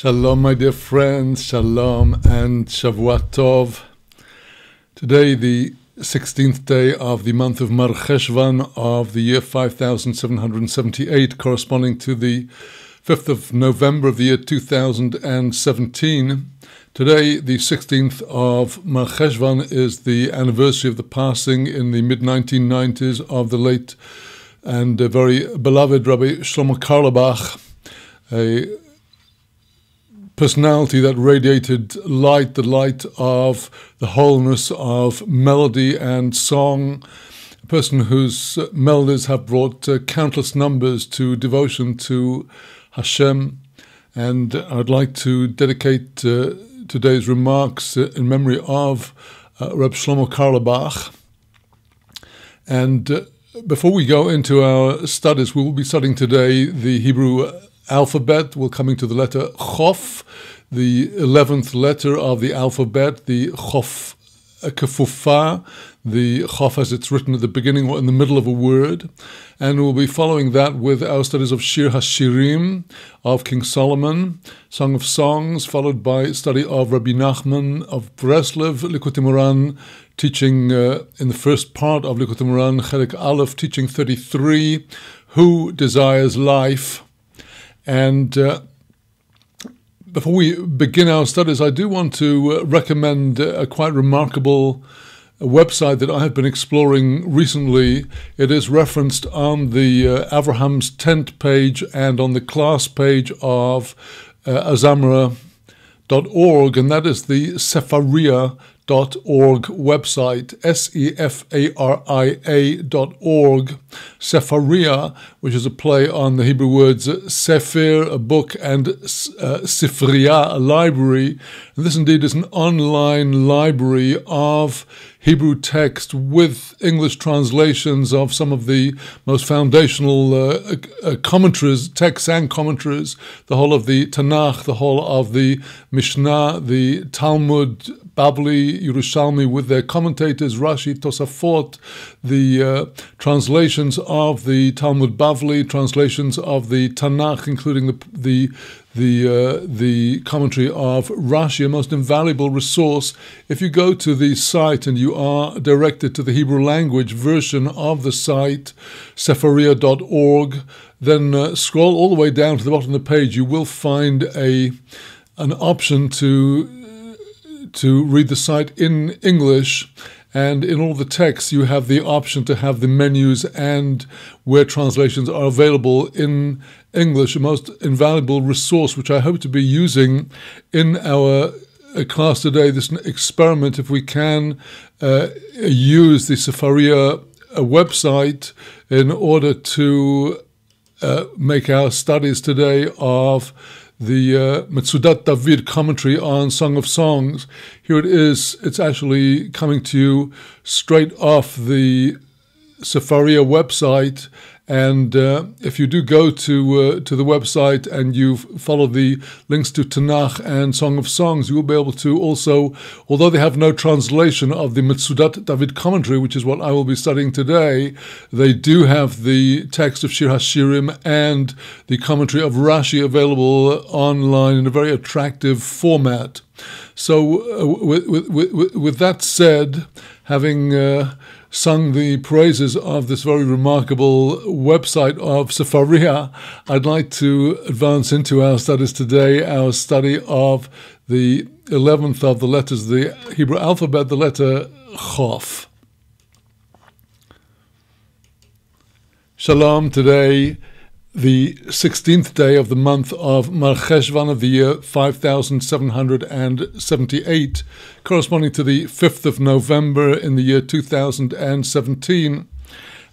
Shalom, my dear friends, Shalom and Shavua Tov. Today, the 16th day of the month of Mar Cheshvan of the year 5778, corresponding to the 5th of November of the year 2017. Today, the 16th of Mar Cheshvan, is the anniversary of the passing in the mid-1990s of the late and very beloved Rabbi Shlomo Carlebach, a personality that radiated light, the light of the wholeness of melody and song, a person whose melodies have brought countless numbers to devotion to Hashem. And I'd like to dedicate today's remarks in memory of Reb Shlomo Carlebach. And before we go into our studies, we will be studying today the Hebrew alphabet. We're coming to the letter Chof, the 11th letter of the alphabet, the Chof kefufa, the Chof as it's written at the beginning or in the middle of a word. And we'll be following that with our studies of Shir HaShirim of King Solomon, Song of Songs, followed by study of Rabbi Nachman of Breslev, Likutei Moharan, teaching in the first part of Likutei Moharan, Chelik Aleph, teaching 33, Who Desires Life? And before we begin our studies, I do want to recommend a quite remarkable website that I have been exploring recently. It is referenced on the Abraham's Tent page and on the class page of azamra.org, and that is the Sefaria.org website, Sefaria.org. Sefaria, which is a play on the Hebrew words Sefer, a book, and Sifriya, a library. And this indeed is an online library of Hebrew text with English translations of some of the most foundational commentaries, texts and commentaries, the whole of the Tanakh, the whole of the Mishnah, the Talmud, Bavli, Yerushalmi with their commentators, Rashi, Tosafot, the translations of the Talmud Bavli, translations of the Tanakh, including the commentary of Rashi, a most invaluable resource. If you go to the site and you are directed to the Hebrew language version of the site, Sefaria.org, then scroll all the way down to the bottom of the page. You will find an option to read the site in English, and in all the texts you have the option to have the menus and where translations are available in English, a most invaluable resource which I hope to be using in our class today, this experiment, if we can use the Sefaria website in order to make our studies today of the Metzudat David commentary on Song of Songs. Here it is. It's actually coming to you straight off the Sefaria website. And if you do go to the website and you follow the links to Tanakh and Song of Songs, you will be able to also, although they have no translation of the Metzudat David commentary, which is what I will be studying today, they do have the text of Shir HaShirim and the commentary of Rashi available online in a very attractive format. So with that said, having sung the praises of this very remarkable website of Sefaria, I'd like to advance into our studies today, our study of the 11th of the letters of the Hebrew alphabet, the letter Chof. Shalom. Today, the 16th day of the month of Mar Cheshvan of the year 5778, corresponding to the 5th of November in the year 2017.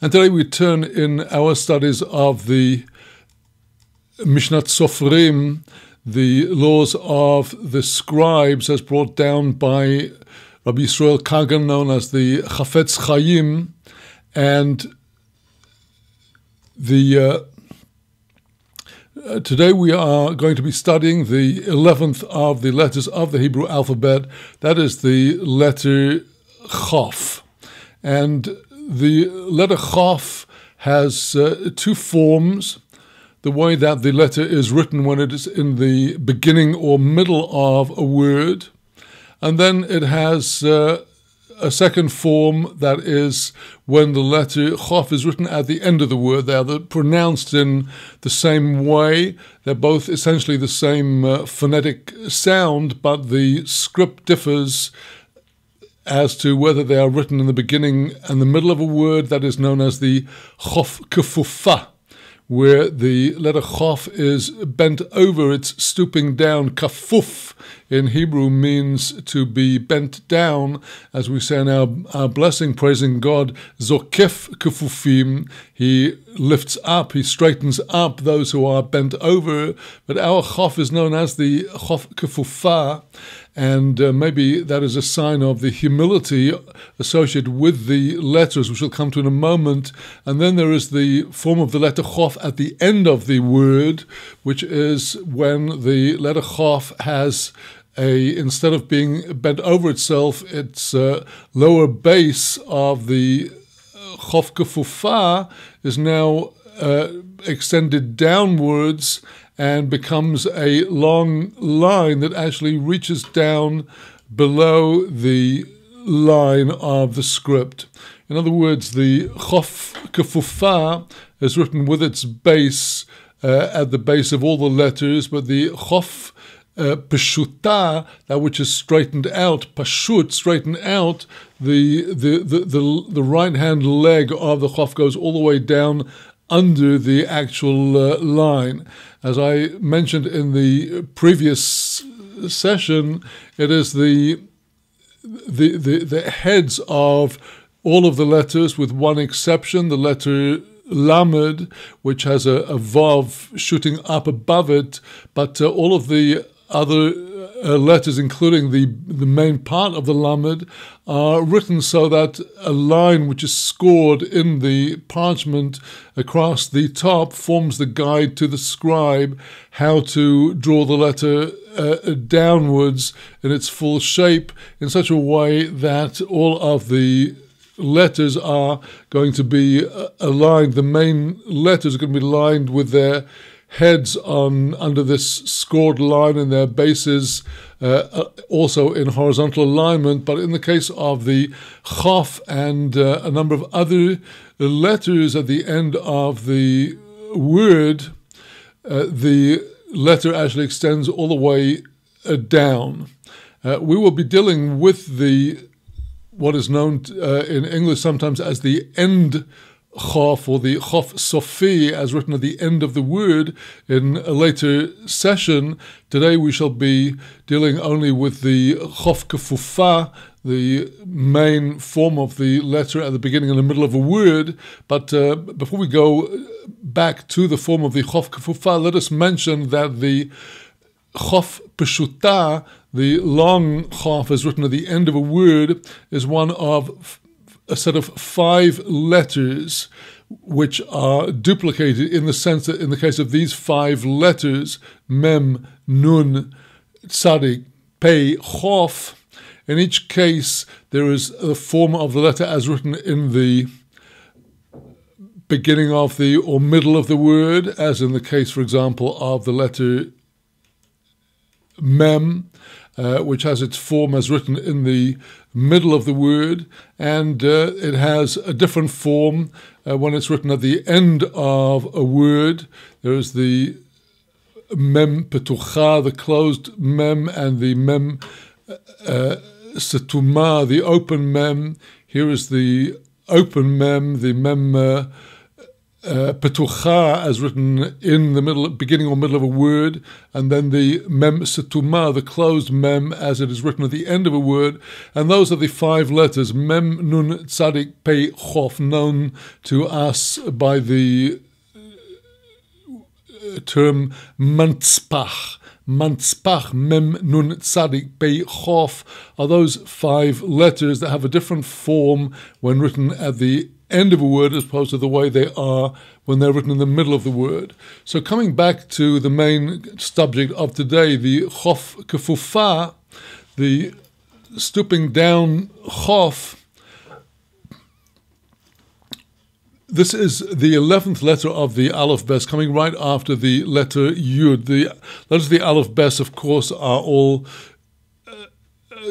And today we turn in our studies of the Mishnat Sofrim, the laws of the scribes as brought down by Rabbi Yisrael Kagan, known as the Chafetz Chaim, and the today we are going to be studying the 11th of the letters of the Hebrew alphabet. That is the letter Chof. And the letter Chof has two forms. the way that the letter is written when it is in the beginning or middle of a word. And then it has a second form, that is when the letter Chof is written at the end of the word. They are pronounced in the same way. They're both essentially the same phonetic sound, but the script differs as to whether they are written in the beginning and the middle of a word. That is known as the Chof kefufa, where the letter Chof is bent over, it's stooping down. Kafuf in Hebrew means to be bent down, as we say in our blessing, praising God. Zokef kefufim, he lifts up, he straightens up those who are bent over. But our Chof is known as the Chof kefufa, and maybe that is a sign of the humility associated with the letters, which we'll come to in a moment. And then there is the form of the letter Chof at the end of the word, which is when the letter Chof has instead of being bent over itself, its lower base of the Chof kefufa is now extended downwards and becomes a long line that actually reaches down below the line of the script. In other words, the Chof kefufa is written with its base at the base of all the letters, but the Chof peshuta, that which is straightened out, pashut, straightened out, the right hand leg of the Chof goes all the way down under the actual line. As I mentioned in the previous session, it is the heads of all of the letters, with one exception, the letter Lamed, which has a vav shooting up above it, but all of the other letters, including the main part of the Lamed, are written so that a line which is scored in the parchment across the top forms the guide to the scribe how to draw the letter downwards in its full shape in such a way that all of the letters are going to be aligned. The main letters are going to be lined with their heads on under this scored line, and their bases also in horizontal alignment. But in the case of the Chof and a number of other letters at the end of the word, the letter actually extends all the way down. We will be dealing with what is known in English sometimes as the end Chof, or the Chof Sofi, as written at the end of the word, in a later session. Today we shall be dealing only with the Chof kefufa, the main form of the letter at the beginning and the middle of a word. But before we go back to the form of the Chof kefufa, let us mention that the Chof peshuta, the long Chof as written at the end of a word, is one of a set of 5 letters which are duplicated, in the sense that in the case of these 5 letters, Mem, Nun, Tzadik, Pei, Chof, in each case there is a form of the letter as written in the beginning of the or middle of the word, as in the case, for example, of the letter Mem, which has its form as written in the middle of the word, and it has a different form when it's written at the end of a word. There is the Mem Petucha, the closed Mem, and the Mem Setuma, the open Mem. Here is the open Mem, the Mem Petucha, as written in the beginning or middle of a word, and then the Mem Setuma, the closed Mem, as it is written at the end of a word. And those are the 5 letters, Mem, Nun, Tzadik, Pei, Chof, known to us by the term Mantzpach. Mantzpach, Mem, Nun, Tzadik, Pei, Chof, are those 5 letters that have a different form when written at the end of a word as opposed to the way they are when they're written in the middle of the word. So coming back to the main subject of today, the Chof kefufa, the stooping down Chof, This is the 11th letter of the Aleph Bes, coming right after the letter Yud. The letters of the Aleph Bes, of course, are all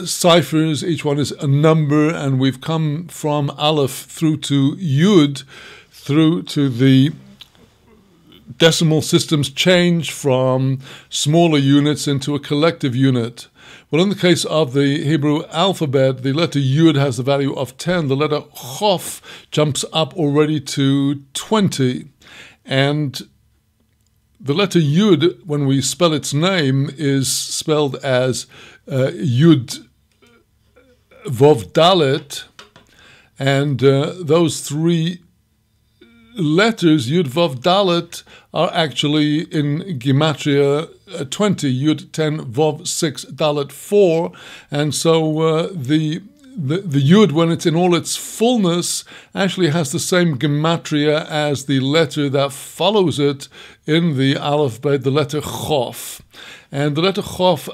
ciphers. Each one is a number, and we've come from Aleph through to Yud, through to the decimal systems change from smaller units into a collective unit. Well, in the case of the Hebrew alphabet, the letter Yud has the value of 10. The letter Chof jumps up already to 20. And the letter Yud, when we spell its name, is spelled as Yud Vov Dalet. And those three letters, Yud Vav Dalet, are actually in Gematria 20, Yud 10, Vav 6, Dalet 4, and so the Yud, when it's in all its fullness, actually has the same Gematria as the letter that follows it in the alphabet, the letter Chof. And the letter Chof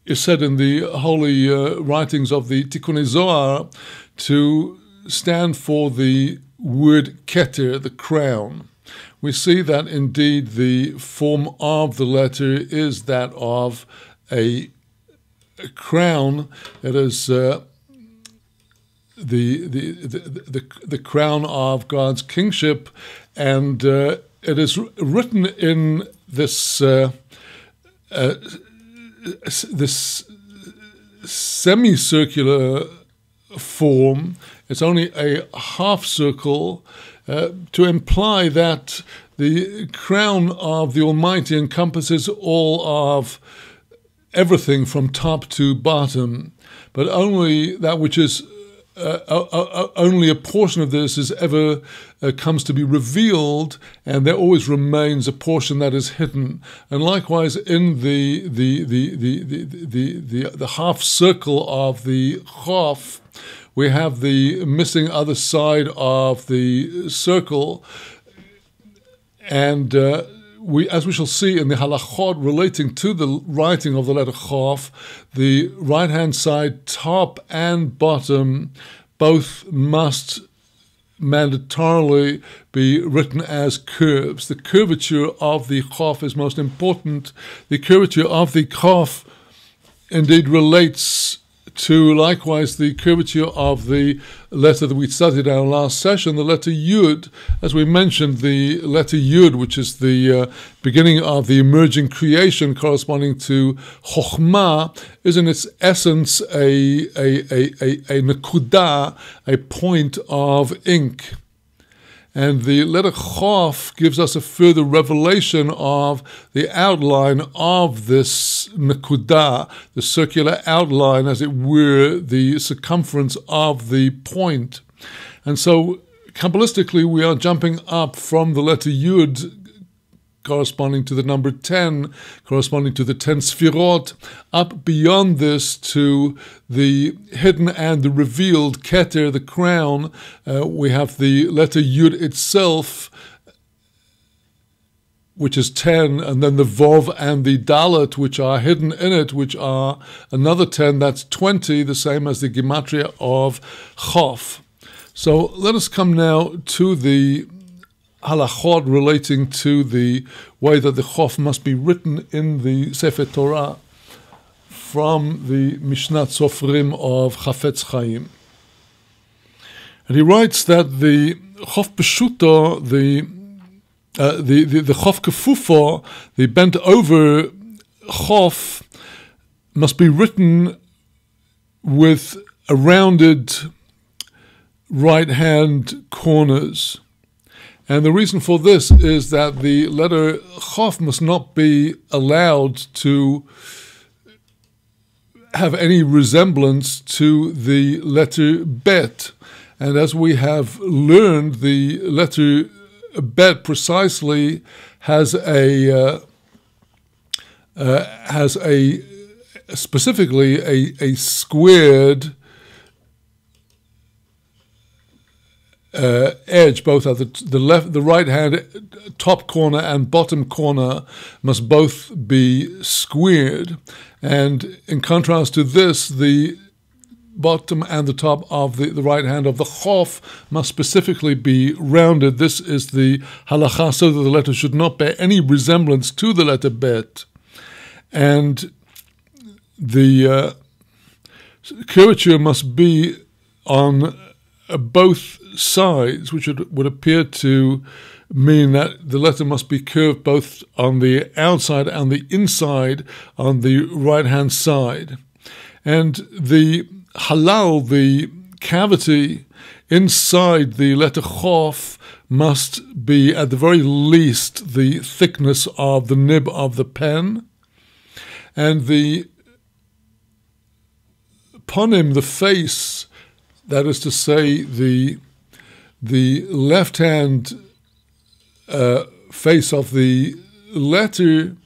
is said in the holy writings of the Tikkunei Zohar to stand for the word Keter, the crown. We see that indeed the form of the letter is that of a crown. It is the crown of God's kingship, and it is written in this this semicircular form. It's only a half circle, to imply that the crown of the Almighty encompasses all of everything from top to bottom, but only that which is only a portion of this is ever comes to be revealed, and there always remains a portion that is hidden. And likewise, in the half circle of the Chof, we have the missing other side of the circle, and as we shall see in the halachot relating to the writing of the letter Chof, the right-hand side, top and bottom, both must mandatorily be written as curves. The curvature of the Chof is most important. The curvature of the Chof indeed relates to likewise the curvature of the letter that we studied in our last session, the letter Yud. As we mentioned, the letter Yud, which is the beginning of the emerging creation corresponding to Chokhmah, is in its essence a nekuda, a point of ink. And the letter Chof gives us a further revelation of the outline of this nekuda, the circular outline, as it were, the circumference of the point. And so, Kabbalistically, we are jumping up from the letter Yud, corresponding to the number 10, corresponding to the 10 Sfirot, up beyond this to the hidden and the revealed Keter, the crown. We have the letter Yud itself, which is 10, and then the Vov and the Dalet, which are hidden in it, which are another 10, that's 20, the same as the Gematria of Chof. So let us come now to the halachot relating to the way that the Chof must be written in the Sefer Torah from the Mishnat Sofrim of Chafetz Chaim. And he writes that the Chof Peshuto, the Chof kefufa, the bent over Chof, must be written with a rounded right-hand corners. And the reason for this is that the letter Chof must not be allowed to have any resemblance to the letter Bet. And as we have learned, the letter Bet precisely has specifically a squared edge, both at the right hand top corner and bottom corner must both be squared. And in contrast to this, the bottom and the top of the right hand of the chof must specifically be rounded. This is the halacha, so that the letter should not bear any resemblance to the letter bet. And the curvature must be on both sides, which would appear to mean that the letter must be curved both on the outside and the inside on the right-hand side. And the halal, the cavity inside the letter chof, must be at the very least the thickness of the nib of the pen. And the ponim, the face, that is to say the left-hand face of the letter,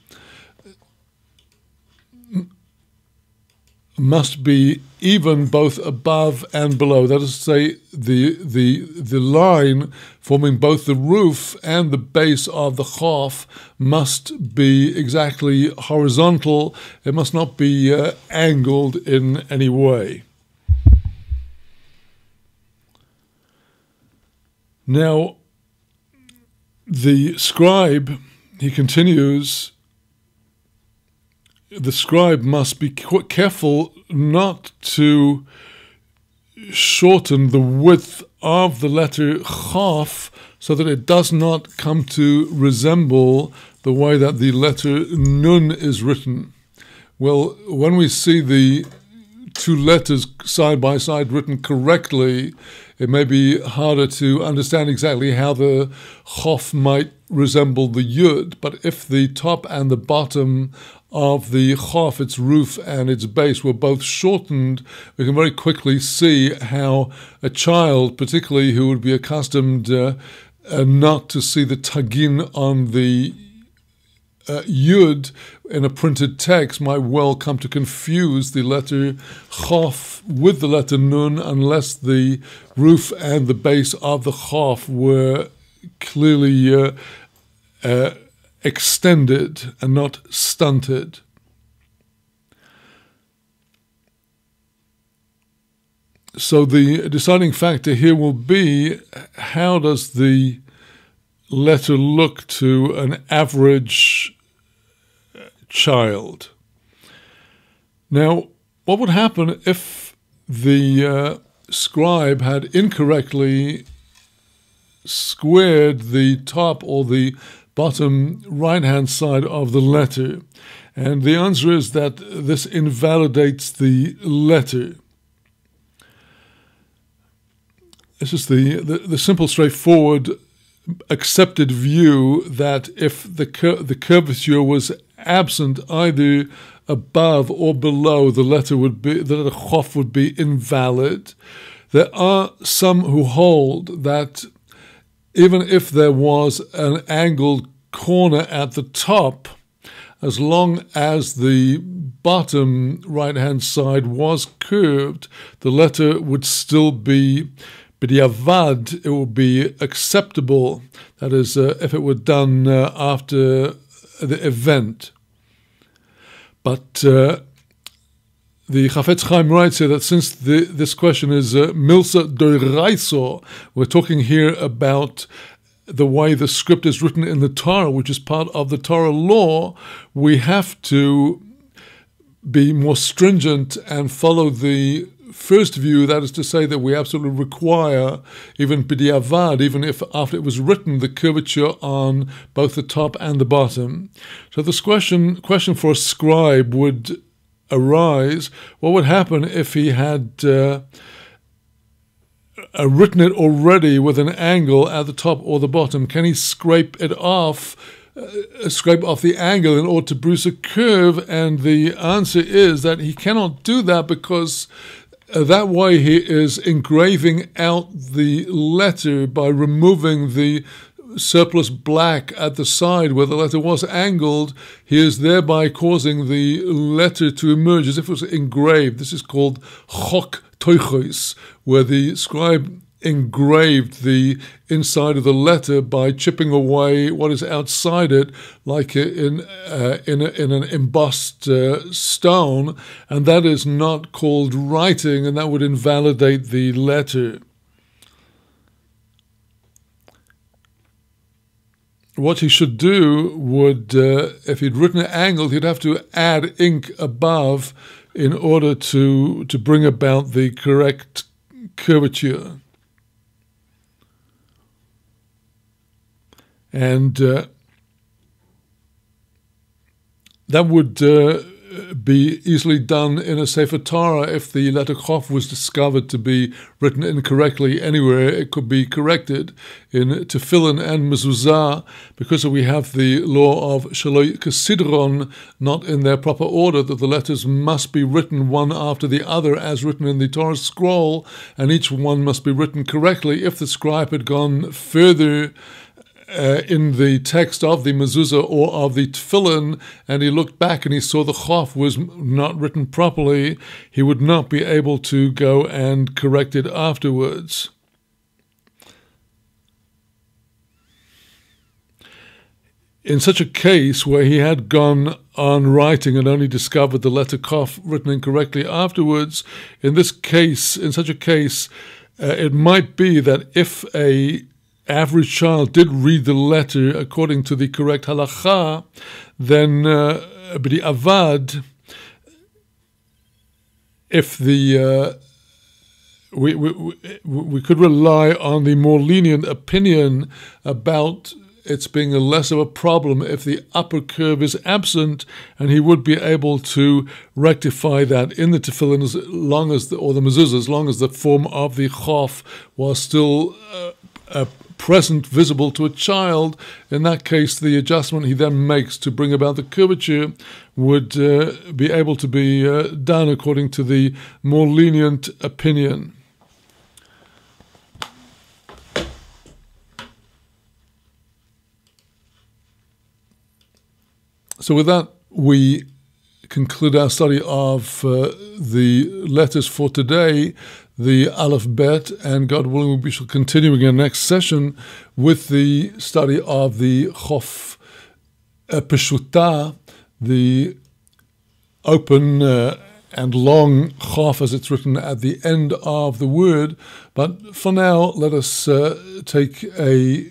must be even both above and below. That is to say, the line forming both the roof and the base of the chof must be exactly horizontal. It must not be angled in any way. Now, the scribe, he continues, the scribe must be careful not to shorten the width of the letter chof so that it does not come to resemble the way that the letter nun is written. Well, when we see the two letters side by side written correctly, it may be harder to understand exactly how the chof might resemble the yud, but if the top and the bottom of the chof, its roof and its base, were both shortened, we can very quickly see how a child, particularly who would be accustomed not to see the tagin on the yud in a printed text, might well come to confuse the letter chof with the letter nun, unless the roof and the base of the chof were clearly extended and not stunted. So the deciding factor here will be, how does the letter look to an average child? Now, what would happen if the scribe had incorrectly squared the top or the bottom right-hand side of the letter? And the answer is that this invalidates the letter. This is the simple, straightforward, accepted view that if the curvature was absent either above or below, the letter chof would be invalid. There are some who hold that even if there was an angled corner at the top, as long as the bottom right-hand side was curved, the letter would still be b'diavad, it would be acceptable. That is, if it were done after the event. But the Chafetz Chaim writes here that since this question is milsa doiraiso, we're talking here about the way the script is written in the Torah, which is part of the Torah law, we have to be more stringent and follow the first view, that is to say that we absolutely require, even b'diavad, even if after it was written, the curvature on both the top and the bottom. So this question for a scribe would arise: what would happen if he had written it already with an angle at the top or the bottom? Can he scrape it off, scrape off the angle in order to produce a curve? And the answer is that he cannot do that, because that way he is engraving out the letter by removing the surplus black at the side where the letter was angled. He is thereby causing the letter to emerge as if it was engraved. This is called chok toichos, where the scribe engraved the inside of the letter by chipping away what is outside it, like in an embossed stone, and that is not called writing, and that would invalidate the letter. What he should do would, if he'd written an angle, he'd have to add ink above in order to bring about the correct curvature. And that would be easily done in a Sefer Torah. If the letter Chof was discovered to be written incorrectly anywhere, it could be corrected in Tefillin and Mezuzah, because we have the law of Shaloi Kesidron, not in their proper order, that the letters must be written one after the other as written in the Torah scroll, and each one must be written correctly. If the scribe had gone further in the text of the mezuzah or of the tefillin, and he looked back and he saw the chof was not written properly, he would not be able to go and correct it afterwards. In such a case where he had gone on writing and only discovered the letter chof written incorrectly afterwards, in such a case, it might be that if a average child did read the letter according to the correct halacha, then b'di avad, if the we could rely on the more lenient opinion about it's being less of a problem if the upper curve is absent, and he would be able to rectify that in the tefillin as long as the mezuzah, as long as the form of the chof was still present, visible to a child. In that case, the adjustment he then makes to bring about the curvature would be able to be done according to the more lenient opinion. So with that, we conclude our study of the letters for today, the Aleph Bet, and God willing we shall continue again next session with the study of the Chof Peshuta, the open and long Chof as it's written at the end of the word. But for now, let us take a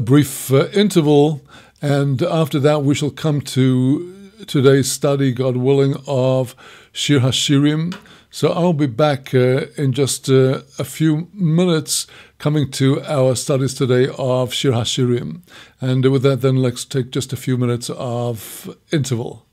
brief interval, and after that we shall come to today's study, God willing, of Shir HaShirim. So I'll be back in just a few minutes, coming to our studies today of Shir HaShirim. And with that, then let's take just a few minutes of interval.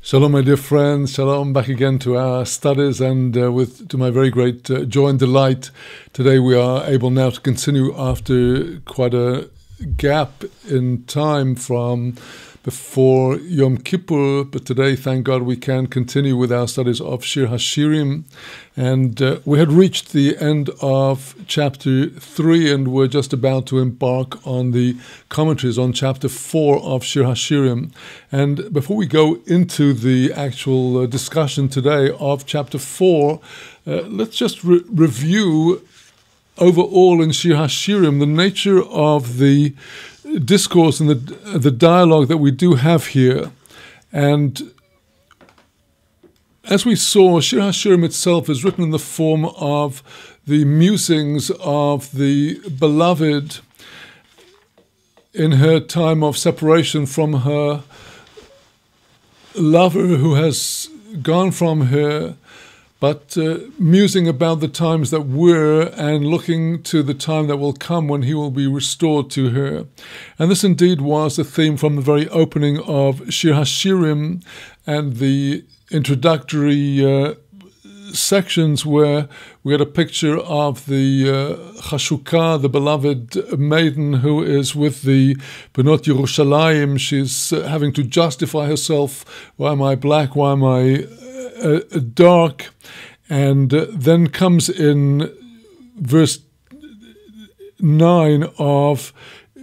Shalom, my dear friends. Shalom, back again to our studies, and to my very great joy and delight, today we are able now to continue after quite a gap in time from before Yom Kippur, but today, thank God, we can continue with our studies of Shir HaShirim, and we had reached the end of chapter 3, and we're just about to embark on the commentaries on chapter 4 of Shir HaShirim. And before we go into the actual discussion today of chapter 4, let's just review overall in Shir HaShirim the nature of the discourse and the dialogue that we do have here. And as we saw, Shir HaShirim itself is written in the form of the musings of the beloved in her time of separation from her lover who has gone from her, but musing about the times that were and looking to the time that will come when he will be restored to her. And this indeed was the theme from the very opening of Shir HaShirim and the introductory sections, where we had a picture of the Chashukah, the beloved maiden who is with the Benot Yerushalayim. She's having to justify herself. Why am I black? Why am I dark? And then comes in verse 9 of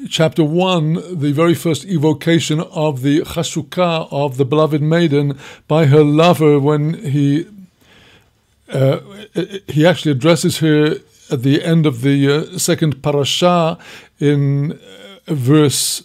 chapter 1, the very first evocation of the Chashukah, of the beloved maiden, by her lover, when he actually addresses her at the end of the second parasha in verse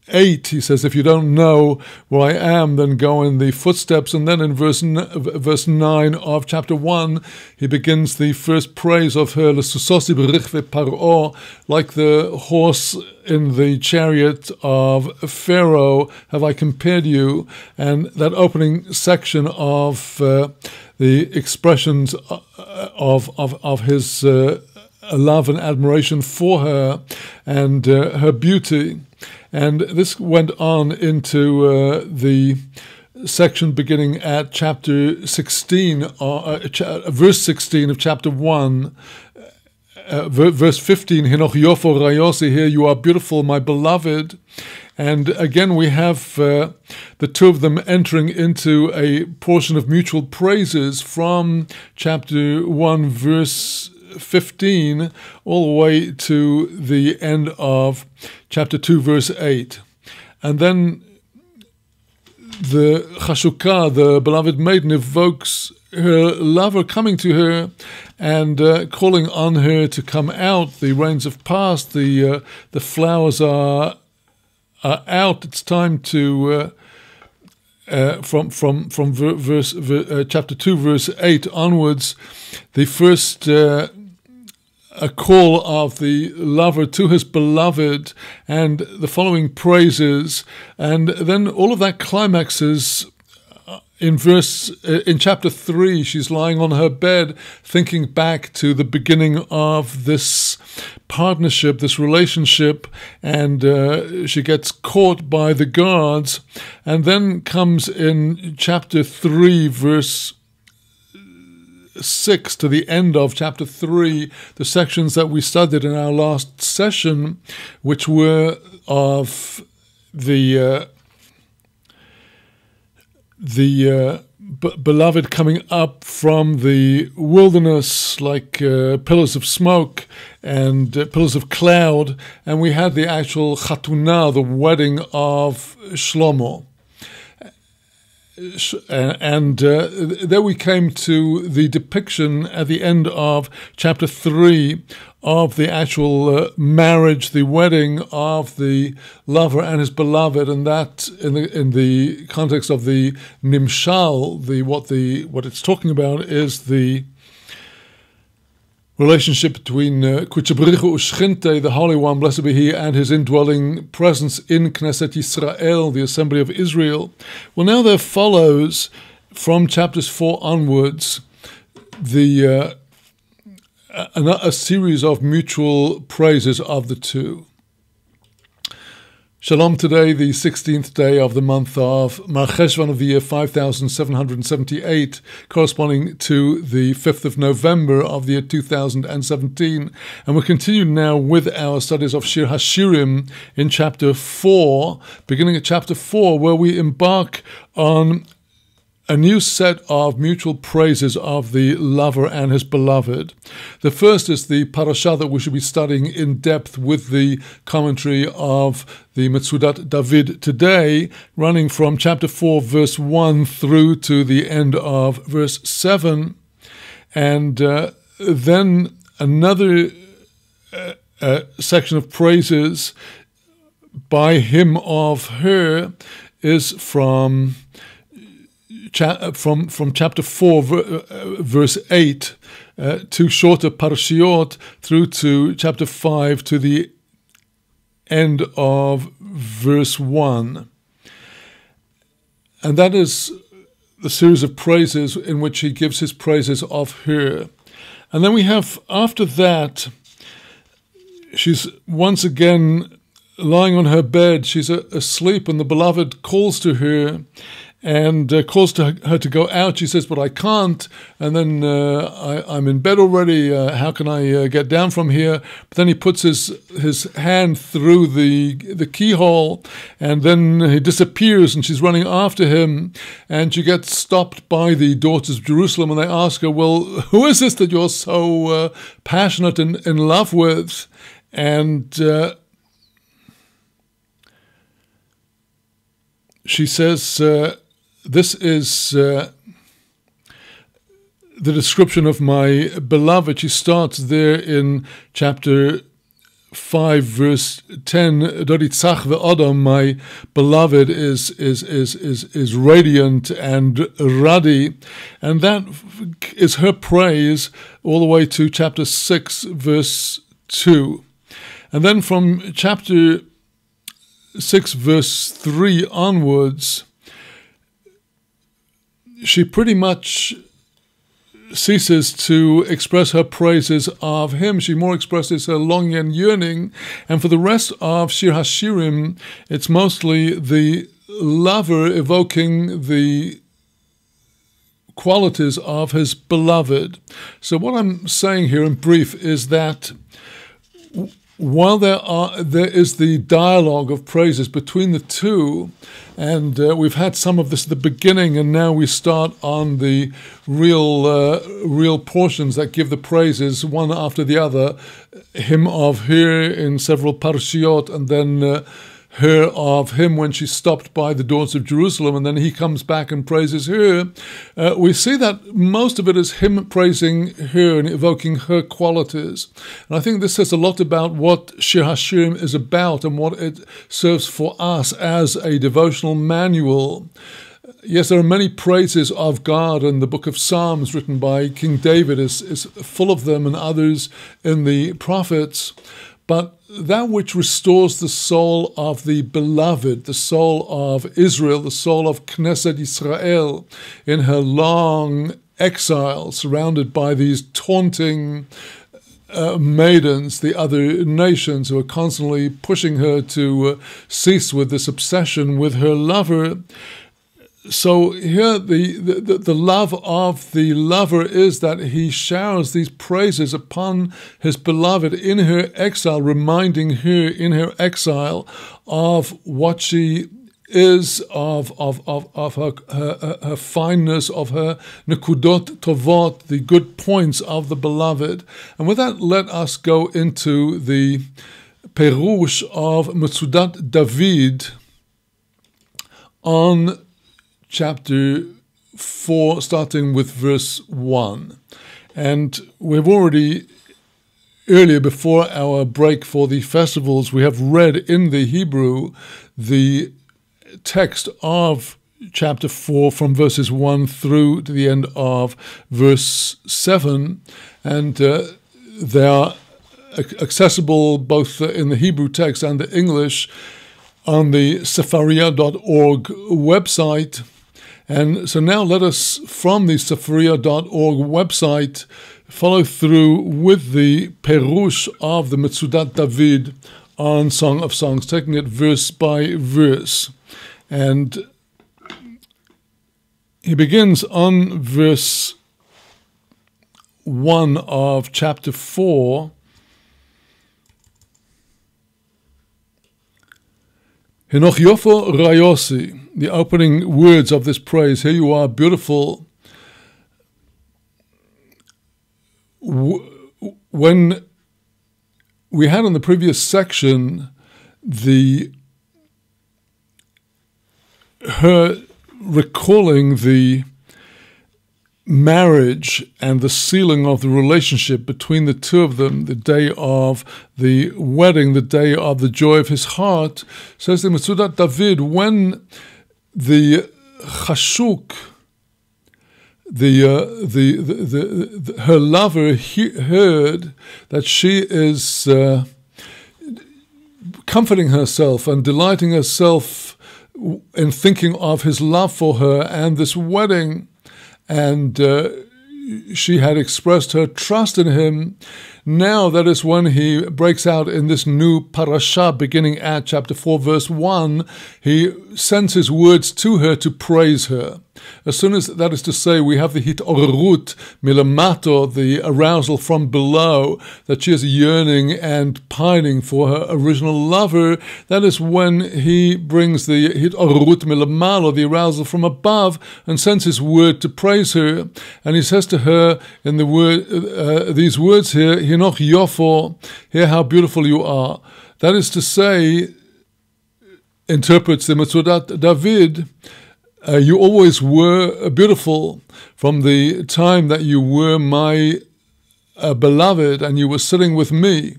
8. He says, if you don't know where I am, then go in the footsteps. And then in verse 9 of chapter 1, he begins the first praise of her, L'susosi b'richve paro, like the horse in the chariot of Pharaoh, have I compared you. And that opening section of the expressions of his love and admiration for her and her beauty. And this went on into the section beginning at chapter 16, verse 16 of chapter 1, verse 15, Hinoch Yofo Rayosi, here you are beautiful, my beloved. And again, we have the two of them entering into a portion of mutual praises from chapter 1, verse 15, all the way to the end of chapter 2, verse 8. And then the Chashukah, the beloved maiden, evokes her lover coming to her and calling on her to come out. The rains have passed, the flowers are out. It's time to from chapter 2, verse 8 onwards, the first a call of the lover to his beloved, and the following praises, and then all of that climaxes in chapter 3. She's lying on her bed, thinking back to the beginning of this partnership, this relationship, and she gets caught by the guards. And then comes in chapter 3, verse 6 to the end of chapter 3, the sections that we studied in our last session, which were of the beloved coming up from the wilderness like pillars of smoke and pillars of cloud, and we had the actual chatunah, the wedding of Shlomo. And there we came to the depiction at the end of chapter 3 of the actual marriage, the wedding of the lover and his beloved, and that in the context of the nimshal, what it's talking about is the relationship between Kuchabrichu Ushchinte, the Holy One, blessed be He, and His indwelling presence in Knesset Yisrael, the Assembly of Israel. Well, now there follows, from chapters 4 onwards, a series of mutual praises of the two. Shalom, today, the 16th day of the month of Mar Cheshvan of the year 5778, corresponding to the 5th of November of the year 2017. And we're continuing now with our studies of Shir HaShirim in chapter 4, beginning at chapter 4, where we embark on a new set of mutual praises of the lover and his beloved. The first is the parasha that we should be studying in depth with the commentary of the Metzudat David today, running from chapter 4, verse 1 through to the end of verse 7. And then another section of praises by him of her is from chapter 4, verse 8, two shorter parshiot through to chapter 5 to the end of verse 1. And that is the series of praises in which he gives his praises of her. And then we have, after that, she's once again lying on her bed, she's asleep, and the beloved calls to her and calls to her to go out. She says, but I can't, and then I'm in bed already, how can I get down from here? But then he puts his hand through the keyhole, and then he disappears, and she's running after him, and she gets stopped by the daughters of Jerusalem, and they ask her, well, who is this that you're so passionate and in love with? And she says, this is the description of my beloved. She starts there in chapter 5, verse 10. Doritzach ve'odom, my beloved is radiant and ruddy, and that is her praise all the way to chapter 6, verse 2. And then from chapter 6, verse 3 onwards, she pretty much ceases to express her praises of him. She more expresses her longing and yearning. And for the rest of Shir HaShirim, it's mostly the lover evoking the qualities of his beloved. So what I'm saying here in brief is that while there is the dialogue of praises between the two, and we've had some of this at the beginning, and now we start on the real portions that give the praises one after the other, him of her in several parshiot, and then her of him when she's stopped by the daughters of Jerusalem, and then he comes back and praises her. We see that most of it is him praising her and evoking her qualities. And I think this says a lot about what Shir HaShirim is about and what it serves for us as a devotional manual. Yes, there are many praises of God, and the book of Psalms written by King David is full of them, and others in the prophets. But that which restores the soul of the beloved, the soul of Israel, the soul of Knesset Israel in her long exile, surrounded by these taunting maidens, the other nations who are constantly pushing her to cease with this obsession with her lover. So here the love of the lover is that he showers these praises upon his beloved in her exile, reminding her in her exile of what she is, of her fineness, of her nekudot tovot, the good points of the beloved. And with that, let us go into the perush of Metzudat David on chapter 4, starting with verse 1. And we've already, earlier before our break for the festivals, we have read in the Hebrew the text of chapter 4 from verses 1 through to the end of verse 7. And they are accessible both in the Hebrew text and the English on the sefaria.org website. And so now let us, from the sefaria.org website, follow through with the perush of the Metzudat David on Song of Songs, taking it verse by verse. And he begins on verse 1 of chapter 4. Hinoch Yofo Rayosi, the opening words of this praise. Here you are, beautiful. When we had in the previous section her recalling the marriage and the sealing of the relationship between the two of them, the day of the wedding, the day of the joy of his heart, says the Metzudat David, when the chashuk, her lover heard that she is comforting herself and delighting herself in thinking of his love for her and this wedding, and she had expressed her trust in him. Now that is when he breaks out in this new parasha beginning at chapter 4 verse 1. He sends his words to her to praise her. As soon as, that is to say, we have the hitorerut milamato, the arousal from below, that she is yearning and pining for her original lover, that is when he brings the hitorerut milamalo, the arousal from above, and sends his word to praise her. And he says to her in the word, these words here, Hinoch Yofo, hear how beautiful you are. That is to say, interprets the Metzudat David, you always were beautiful from the time that you were my beloved and you were sitting with me.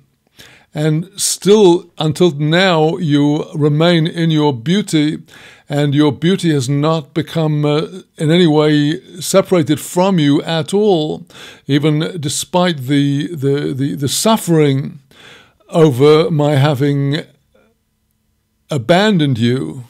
And still, until now, you remain in your beauty, and your beauty has not become in any way separated from you at all, even despite the suffering over my having abandoned you.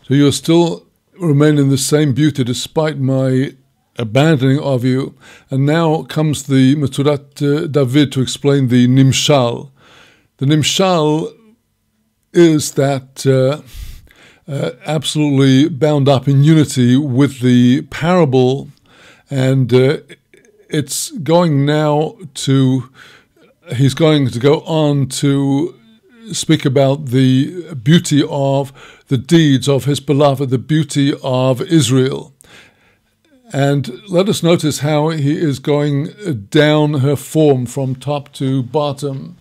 So you still remain in the same beauty despite my abandoning of you. And now comes the Metzudat David to explain the nimshal. The nimshal is that absolutely bound up in unity with the parable, and it's going now to, he's going to go on to speak about the beauty of the deeds of his beloved, the beauty of Israel. And let us notice how he is going down her form from top to bottom.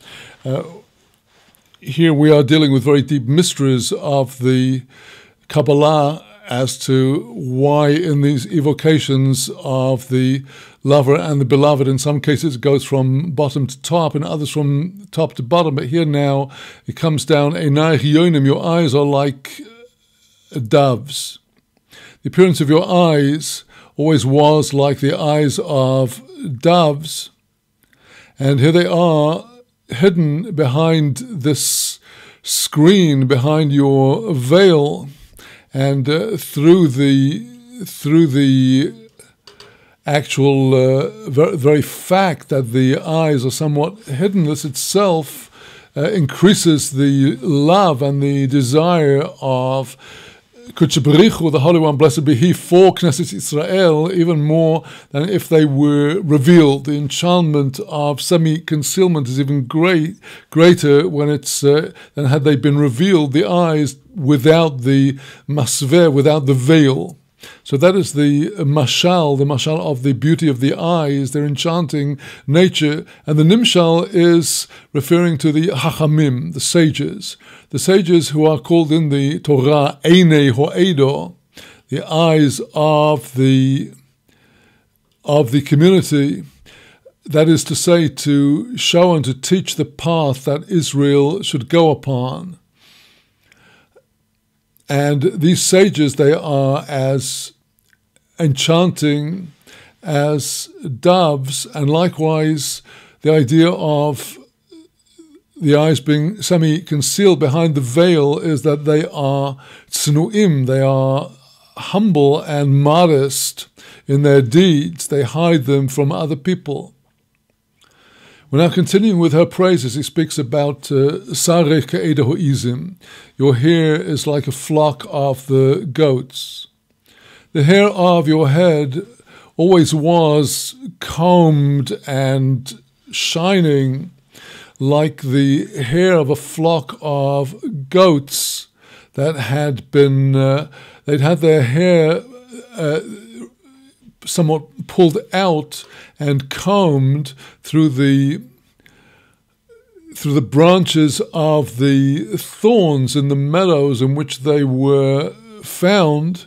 Here we are dealing with very deep mysteries of the Kabbalah as to why in these evocations of the lover and the beloved, in some cases it goes from bottom to top, and others from top to bottom. But here now it comes down, Einai Chiyonim, your eyes are like doves. The appearance of your eyes always was like the eyes of doves. And here they are, hidden behind this screen, behind your veil, and through the actual very fact that the eyes are somewhat hidden, this itself increases the love and the desire of Kodesh Baruch Hu, the Holy One, blessed be He, for Knesset Israel, even more than if they were revealed. The enchantment of semi-concealment is even greater when it's than had they been revealed, the eyes without the masveh, without the veil. So that is the mashal of the beauty of the eyes, their enchanting nature. And the nimshal is referring to the hachamim, the sages who are called in the Torah einei ho'edo, the eyes of the community. That is to say, to show and to teach the path that Israel should go upon. And these sages, they are as enchanting as doves, and likewise the idea of the eyes being semi-concealed behind the veil is that they are tznuim, they are humble and modest in their deeds. They hide them from other people. We're now continuing with her praises. He speaks about Sarech ke'eda ho'izim. Your hair is like a flock of the goats. The hair of your head always was combed and shining like the hair of a flock of goats that had been, they'd had their hair somewhat pulled out and combed through the branches of the thorns in the meadows in which they were found,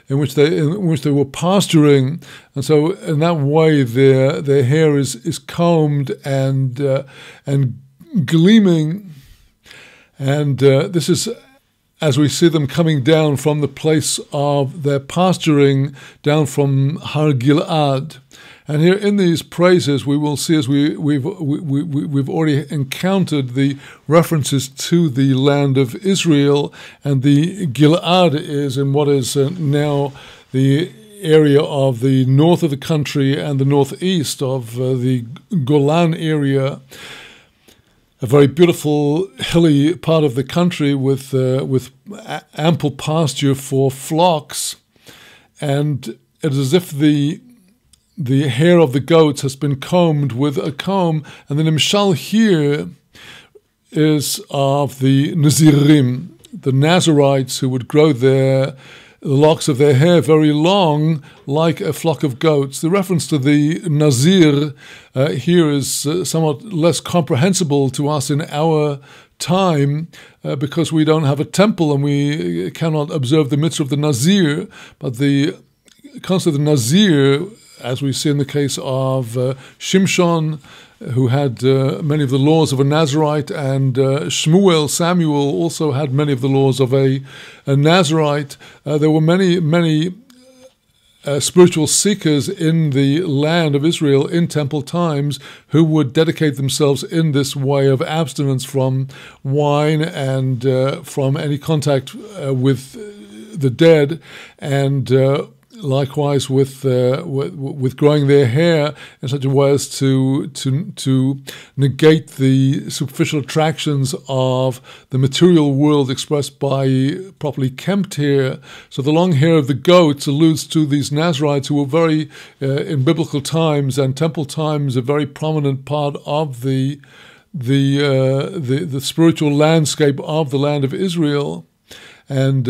in which they were pasturing, and so in that way their hair is combed and gleaming, and this is as we see them coming down from the place of their pasturing, down from Har Gilad. And here in these praises, we will see, as we've already encountered, the references to the land of Israel, and the Gilad is in what is now the area of the north of the country and the northeast of the Golan area. A very beautiful hilly part of the country with ample pasture for flocks, and it is as if the hair of the goats has been combed with a comb, and the nimshal here is of the Nazirim, the Nazarites who would grow the locks of their hair very long, like a flock of goats. The reference to the Nazir here is somewhat less comprehensible to us in our time because we don't have a temple and we cannot observe the mitzvah of the Nazir. But the concept of the Nazir, as we see in the case of Shimshon, who had many of the laws of a Nazarite, and Samuel also had many of the laws of a Nazarite. There were many spiritual seekers in the land of Israel in temple times who would dedicate themselves in this way of abstinence from wine and from any contact with the dead, and likewise with growing their hair in such a way as to negate the superficial attractions of the material world expressed by properly kempt hair. So the long hair of the goats alludes to these Nazarites who were very, in biblical times and temple times, a very prominent part of the spiritual landscape of the land of Israel, and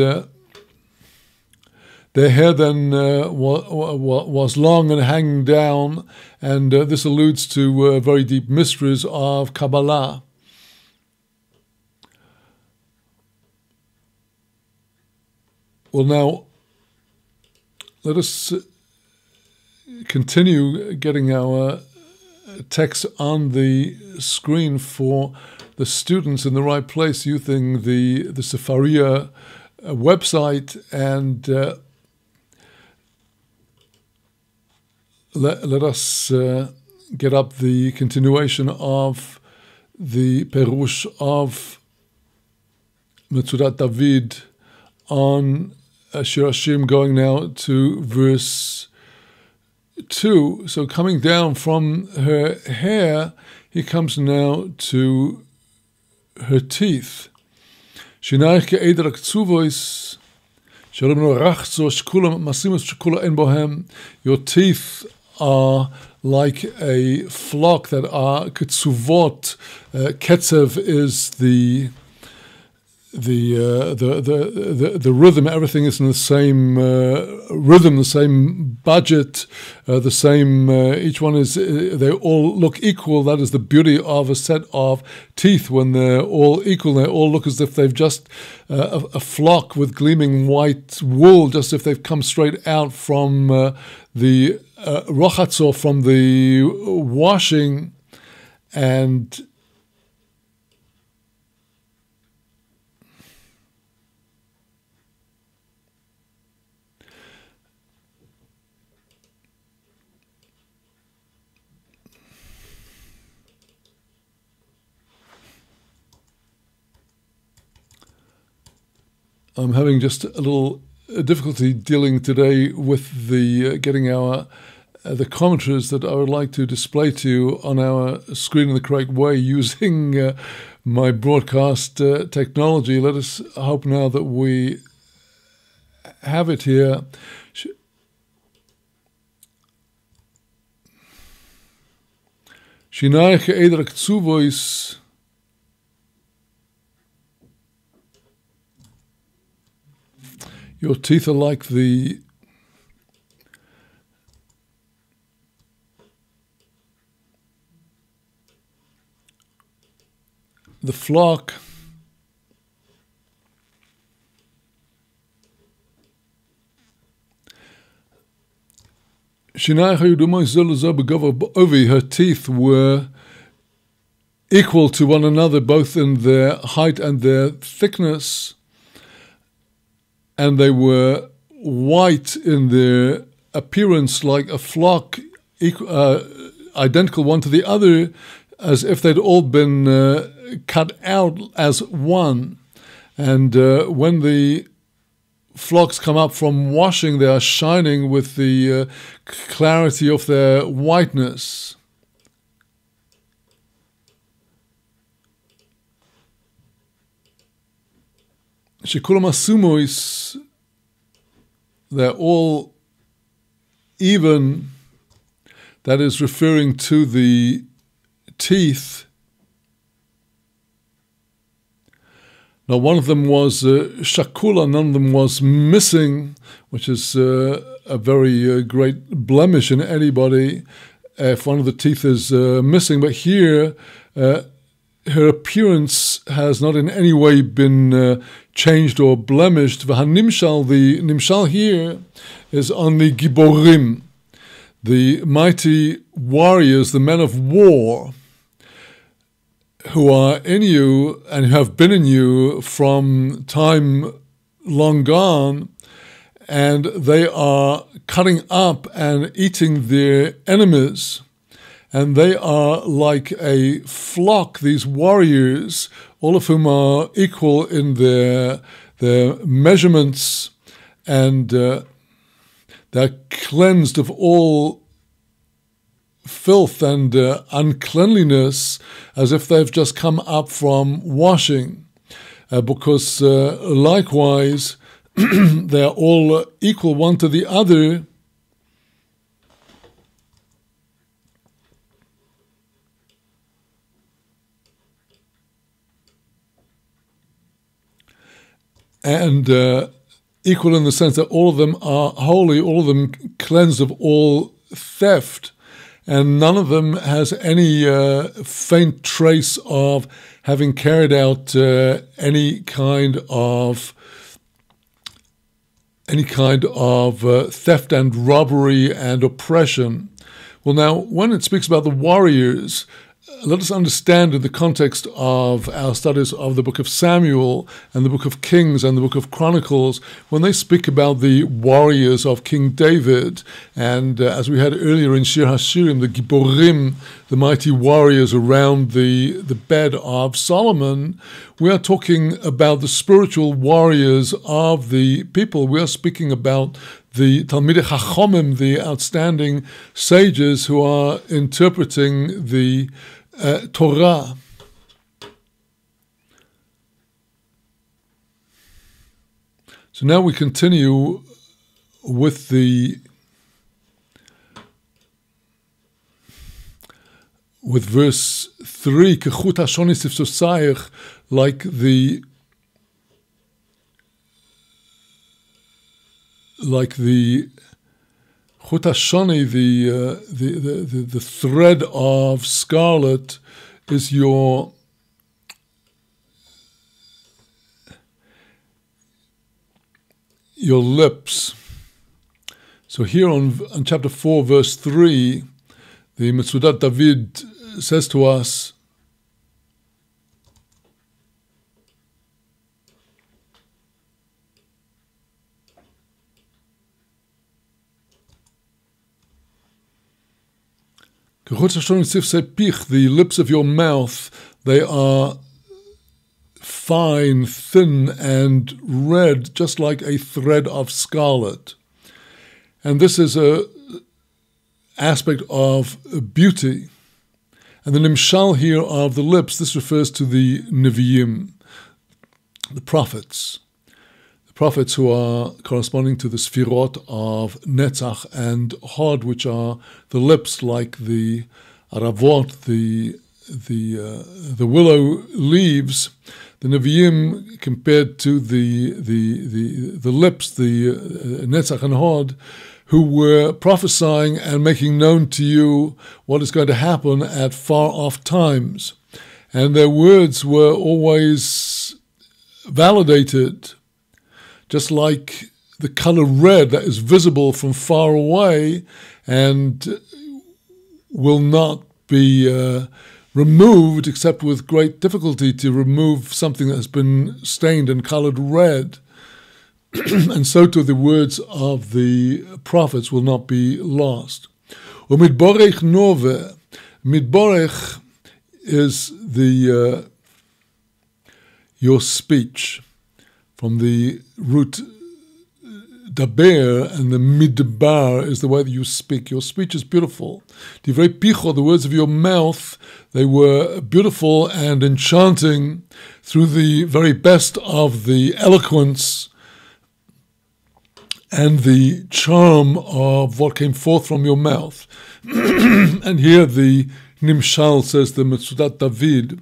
their hair then was long and hanging down, and this alludes to very deep mysteries of Kabbalah. Well, now, let us continue getting our text on the screen for the students in the right place using the Sefaria website, and let us get up the continuation of the Perush of Metzudat David on Shir Hashim, going now to verse 2. So coming down from her hair, he comes now to her teeth. Shinaich ke'eder k'tzuvois, your teeth are like a flock that are ketzuvot. Ketzev is the the rhythm, everything is in the same rhythm, the same budget, the same. Each one is. They all look equal. That is the beauty of a set of teeth. When they're all equal, they all look as if they've just a flock with gleaming white wool, just if they've come straight out from the rochatz, or from the washing, and I'm having just a little difficulty dealing today with the getting our the commentaries that I would like to display to you on our screen in the correct way using my broadcast technology. Let us hope now that we have it here. Shinayach Eder Ktsuvois. Your teeth are like the flock. Her teeth were equal to one another, both in their height and their thickness, and they were white in their appearance, like a flock, identical one to the other, as if they'd all been cut out as one. And when the flocks come up from washing, they are shining with the clarity of their whiteness. Shekulam Asumois, they're all even. That is referring to the teeth. Now, one of them was shakula, none of them was missing, which is a very great blemish in anybody if one of the teeth is missing. But here, her appearance has not in any way been changed or blemished. V'hanimshal, the nimshal here is on the giborim, the mighty warriors, the men of war, who are in you and have been in you from time long gone, and they are cutting up and eating their enemies. And they are like a flock, these warriors, all of whom are equal in their measurements, and they're cleansed of all filth and uncleanliness, as if they've just come up from washing, because likewise they are all equal one to the other. And equal in the sense that all of them are holy, all of them cleansed of all theft, and none of them has any faint trace of having carried out any kind of theft and robbery and oppression. Well, now, when it speaks about the warriors, let us understand in the context of our studies of the book of Samuel and the book of Kings and the book of Chronicles, when they speak about the warriors of King David, and as we had earlier in Shir HaShirim, the Giborim, the mighty warriors around the bed of Solomon, we are talking about the spiritual warriors of the people. We are speaking about the Talmidei Chachomim, the outstanding sages who are interpreting the Torah. So now we continue with verse 3, Kechut Hashonis Ifsosayich, like the like the Chut HaShoni, the thread of scarlet, is your lips. So here on chapter 4, verse 3, the Metzudat David says to us, the lips of your mouth, they are fine, thin, and red, just like a thread of scarlet. And this is a aspect of beauty. And the nimshal here of the lips, this refers to the Nevi'im, the prophets. The prophets who are corresponding to the Sfirot of Netzach and Hod, which are the lips like the Aravot, the willow leaves. The Nevi'im compared to the lips, the Netzach and Hod, who were prophesying and making known to you what is going to happen at far-off times. And their words were always validated, just like the color red that is visible from far away and will not be removed except with great difficulty to remove something that has been stained and colored red. And so too the words of the prophets will not be lost. Umidborech nove. Midborech is the your speech, from the root daber, and the midbar is the way that you speak. Your speech is beautiful. Divrei picho, the words of your mouth, they were beautiful and enchanting through the very best of the eloquence and the charm of what came forth from your mouth. And here the Nimshal says, the Metzudat David,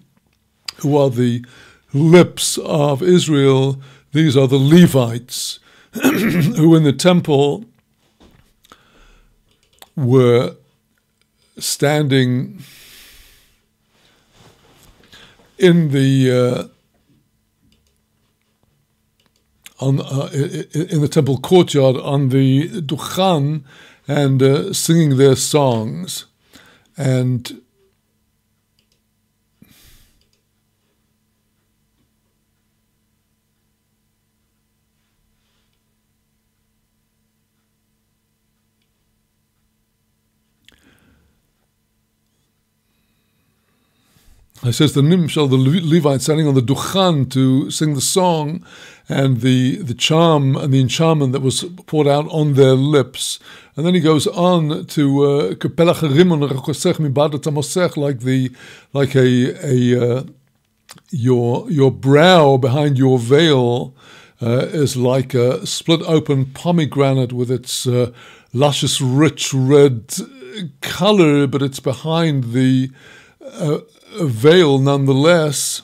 who are the lips of Israel, these are the Levites, who in the temple were standing in the in the temple courtyard on the Duchan and singing their songs. And it says the Nimshal, the Levites standing on the Duchan to sing the song, and the charm and the enchantment that was poured out on their lips. And then he goes on to your brow behind your veil is like a split open pomegranate with its luscious, rich red color, but it's behind the veil nonetheless.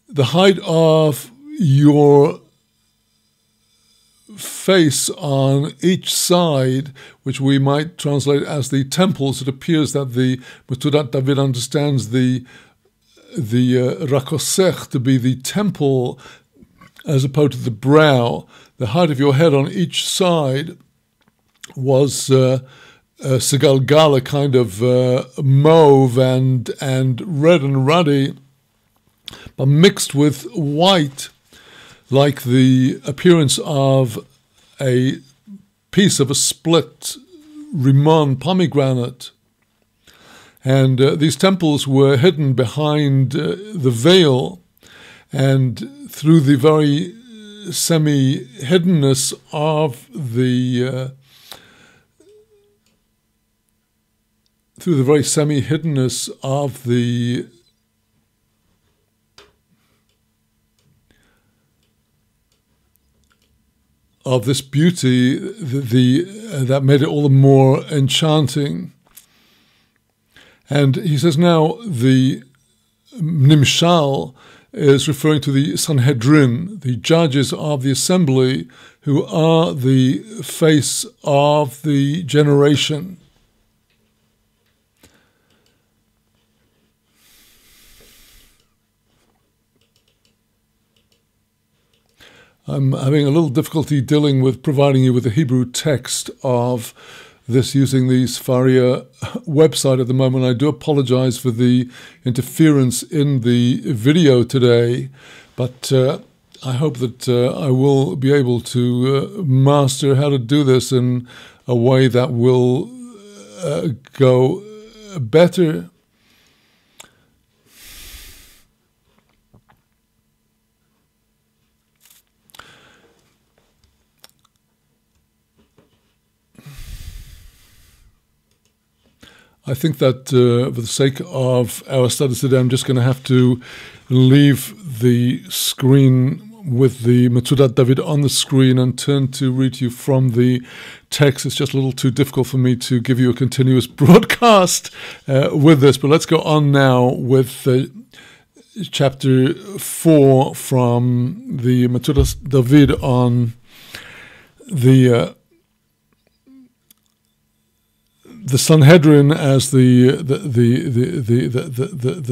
The height of your face on each side, which we might translate as the temples, it appears that the Metzudat David understands the rakosech to be the temple as opposed to the brow. The height of your head on each side was segalgal, a kind of mauve and red and ruddy, but mixed with white, like the appearance of a piece of a split rimon pomegranate. And these temples were hidden behind the veil, and through the very semi-hiddenness of the of this beauty, that made it all the more enchanting. And he says now the Nimshal is referring to the Sanhedrin, the judges of the assembly, who are the face of the generation. I'm having a little difficulty dealing with providing you with the Hebrew text of this using the Sefaria website at the moment. I do apologize for the interference in the video today, but I hope that I will be able to master how to do this in a way that will go better. I think that for the sake of our studies today, I'm just going to have to leave the screen with the Metzudat David on the screen and turn to read to you from the text. It's just a little too difficult for me to give you a continuous broadcast with this. But let's go on now with chapter 4 from the Metzudat David on the Sanhedrin as the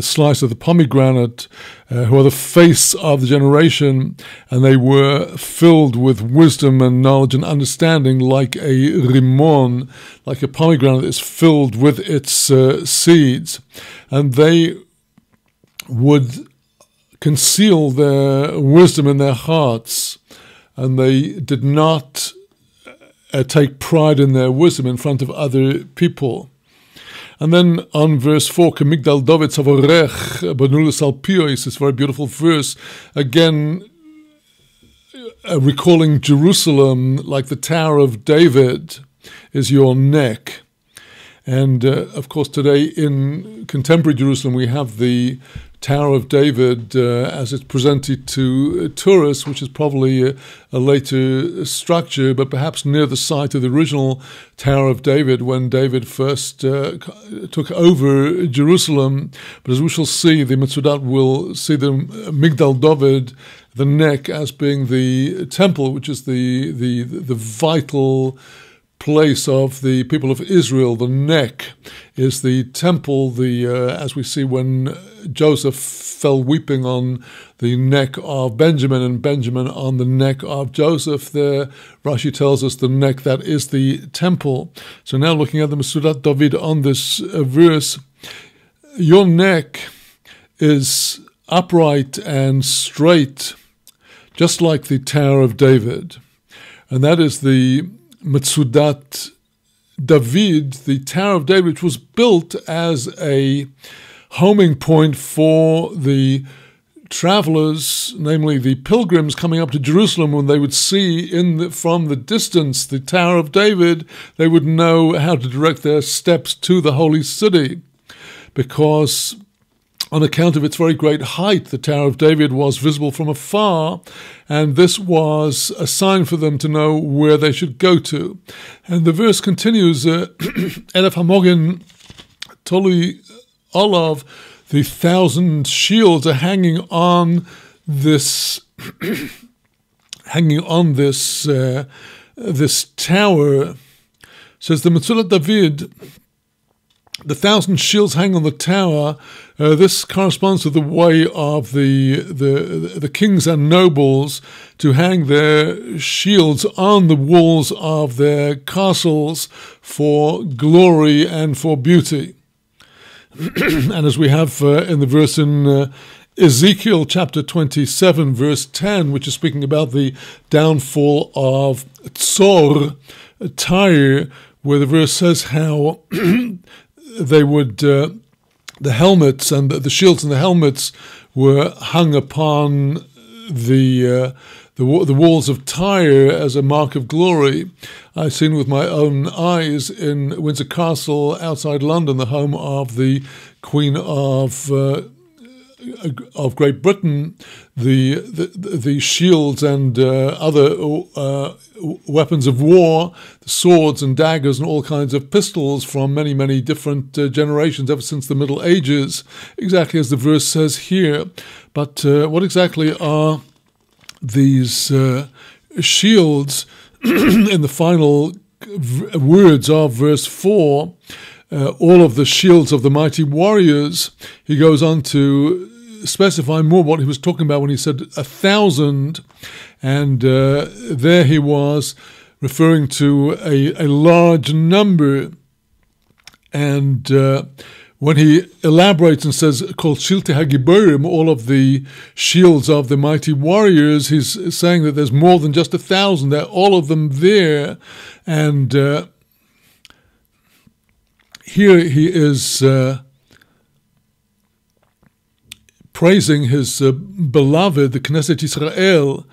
slice of the pomegranate, who are the face of the generation, and they were filled with wisdom and knowledge and understanding, like a rimon, like a pomegranate that is filled with its seeds, and they would conceal their wisdom in their hearts, and they did not take pride in their wisdom in front of other people. And then on verse 4, Kemigdal David Savorech Banulis Alpiois, this very beautiful verse, again recalling Jerusalem like the Tower of David is your neck. And of course today in contemporary Jerusalem we have the Tower of David as it's presented to tourists, which is probably a later structure, but perhaps near the site of the original Tower of David when David first took over Jerusalem. But as we shall see, the Metzudat will see the Migdal David, the neck, as being the temple, which is the vital place of the people of Israel. The neck is the temple, as we see when Joseph fell weeping on the neck of Benjamin and Benjamin on the neck of Joseph. There, Rashi tells us the neck, that is the temple. So now looking at the Metzudat David on this verse, your neck is upright and straight, just like the Tower of David. And that is the Metzudat David, the Tower of David, which was built as a homing point for the travelers, namely the pilgrims coming up to Jerusalem. When they would see from the distance the Tower of David, they would know how to direct their steps to the holy city, because on account of its very great height, the Tower of David was visible from afar, and this was a sign for them to know where they should go to. And the verse continues, Elef Hamogin Toli Olav, the 1,000 shields are hanging on this this tower. Says the Metzudat David, the 1,000 shields hang on the tower. This corresponds to the way of the kings and nobles to hang their shields on the walls of their castles for glory and for beauty. And as we have in the verse in Ezekiel chapter 27, verse 10, which is speaking about the downfall of Tzor, Tyre, where the verse says how they would, the helmets and the shields and the helmets were hung upon the walls of Tyre as a mark of glory. I've seen with my own eyes in Windsor Castle outside London, the home of the Queen of Great Britain, the shields and other weapons of war, the swords and daggers and all kinds of pistols from many, many different generations ever since the Middle Ages, exactly as the verse says here. But what exactly are these shields in the final words of verse 4, all of the shields of the mighty warriors, he goes on to specify more what he was talking about when he said 1,000, and there he was referring to a large number. And when he elaborates and says, Kol Shilte HaGiborim, all of the shields of the mighty warriors, he's saying that there's more than just 1,000. They're all of them there. And here he is praising his beloved, the Knesset Israel,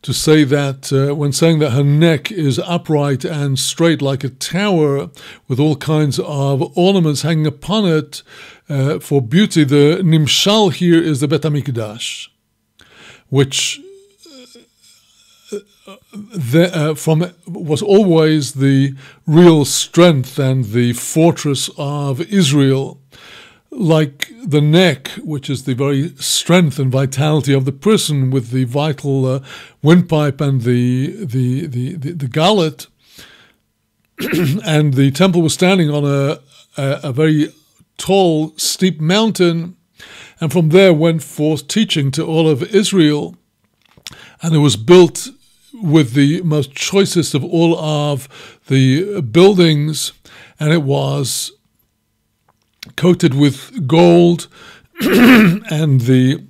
to say that when saying that her neck is upright and straight like a tower with all kinds of ornaments hanging upon it for beauty, the nimshal here is the Bet HaMikdash, which was always the real strength and the fortress of Israel. Like the neck, which is the very strength and vitality of the person, with the vital windpipe and the gullet, and the temple was standing on a very tall, steep mountain, and from there went forth teaching to all of Israel, and it was built with the most choicest of all of the buildings, and it was coated with gold, and the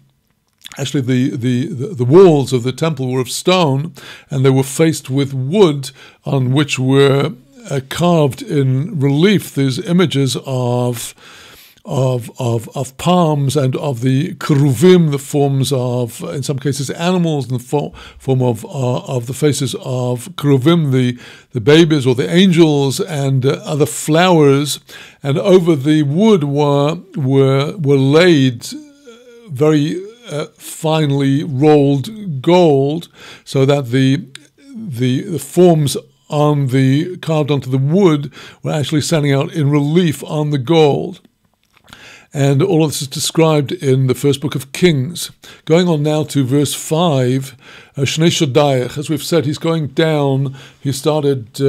walls of the temple were of stone, and they were faced with wood on which were carved in relief these images of palms and of the keruvim, the forms of, in some cases, animals, in the form of the faces of keruvim, the babies or the angels, and other flowers. And over the wood were laid very finely rolled gold, so that the forms carved onto the wood were actually standing out in relief on the gold. And all of this is described in the first book of Kings. Going on now to verse 5, Shnei Shodayach, as we've said, he's going down. He started,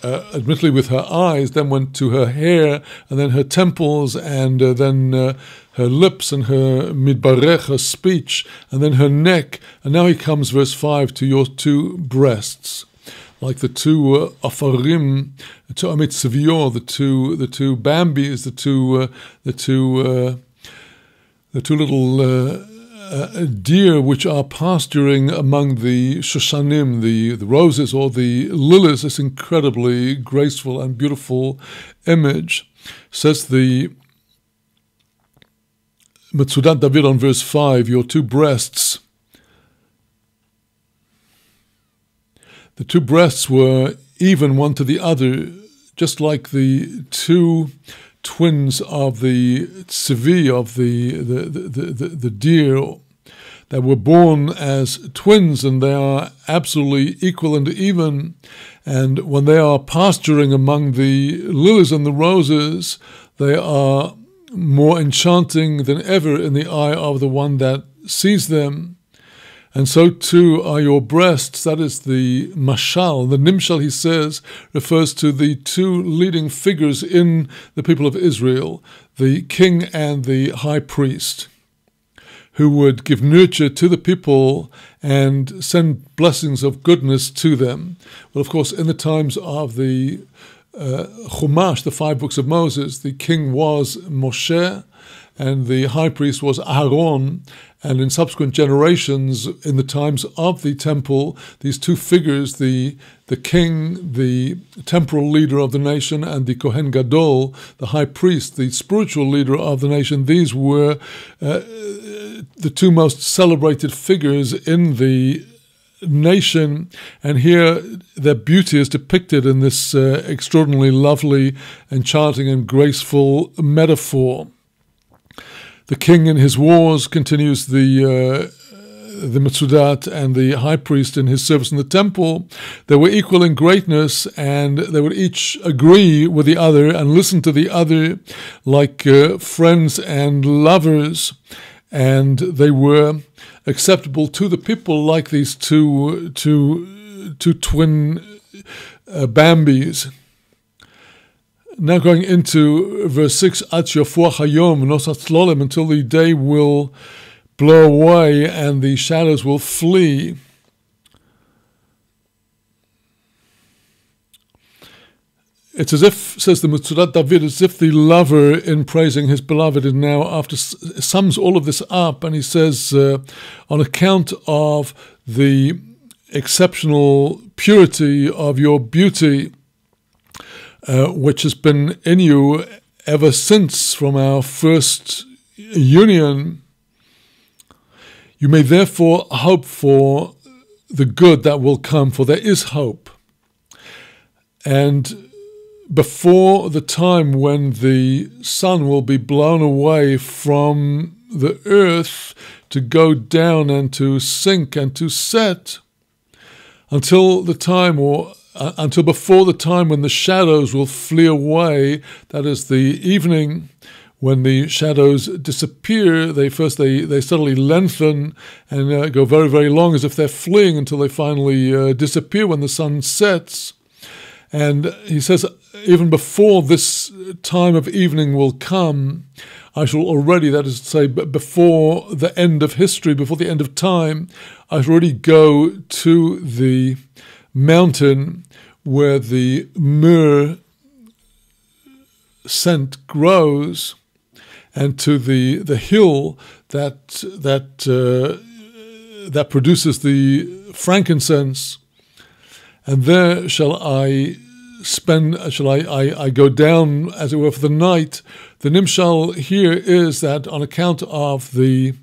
admittedly, with her eyes, then went to her hair, and then her temples, and then her lips and her midbarech, her speech, and then her neck. And now he comes, verse 5, to your two breasts. Like the two afarim, the two amitzvior, the two bambis, the two little deer which are pasturing among the shoshanim, the roses or the lilies. This incredibly graceful and beautiful image. Says the Metzudat David on verse 5, your two breasts. The two breasts were even one to the other, just like the two twins of the tzvi, of the deer, that were born as twins, and they are absolutely equal and even. And when they are pasturing among the lilies and the roses, they are more enchanting than ever in the eye of the one that sees them. And so too are your breasts. That is the mashal. The nimshal, he says, refers to the two leading figures in the people of Israel, the king and the high priest, who would give nurture to the people and send blessings of goodness to them. Well, of course, in the times of the Chumash, the 5 books of Moses, the king was Moshe, and the high priest was Aaron. And in subsequent generations, in the times of the temple, these two figures, the king, the temporal leader of the nation, and the Kohen Gadol, the high priest, the spiritual leader of the nation, these were the two most celebrated figures in the nation. And here their beauty is depicted in this extraordinarily lovely, enchanting, and graceful metaphor. The king in his wars, continues the Metzudat, and the high priest in his service in the temple. They were equal in greatness, and they would each agree with the other and listen to the other like friends and lovers. And they were acceptable to the people like these two two twin Bambis. Now going into verse 6, Ad yafuach hayom v'nosat tzlolim, until the day will blow away and the shadows will flee. It's as if, says the Metzudat David, as if the lover in praising his beloved and now after sums all of this up, and he says, on account of the exceptional purity of your beauty, which has been in you ever since from our first union, you may therefore hope for the good that will come, for there is hope. And before the time when the sun will be blown away from the earth to go down and to sink and to set, until the time, or until before the time when the shadows will flee away, that is the evening, when the shadows disappear, they suddenly lengthen and go very, very long, as if they're fleeing, until they finally disappear when the sun sets. And he says, even before this time of evening will come, I shall already, that is to say, before the end of history, before the end of time, I shall already go to the mountain where the myrrh scent grows, and to the hill that produces the frankincense. And there shall I go down, as it were, for the night. The nimshal here is that on account of the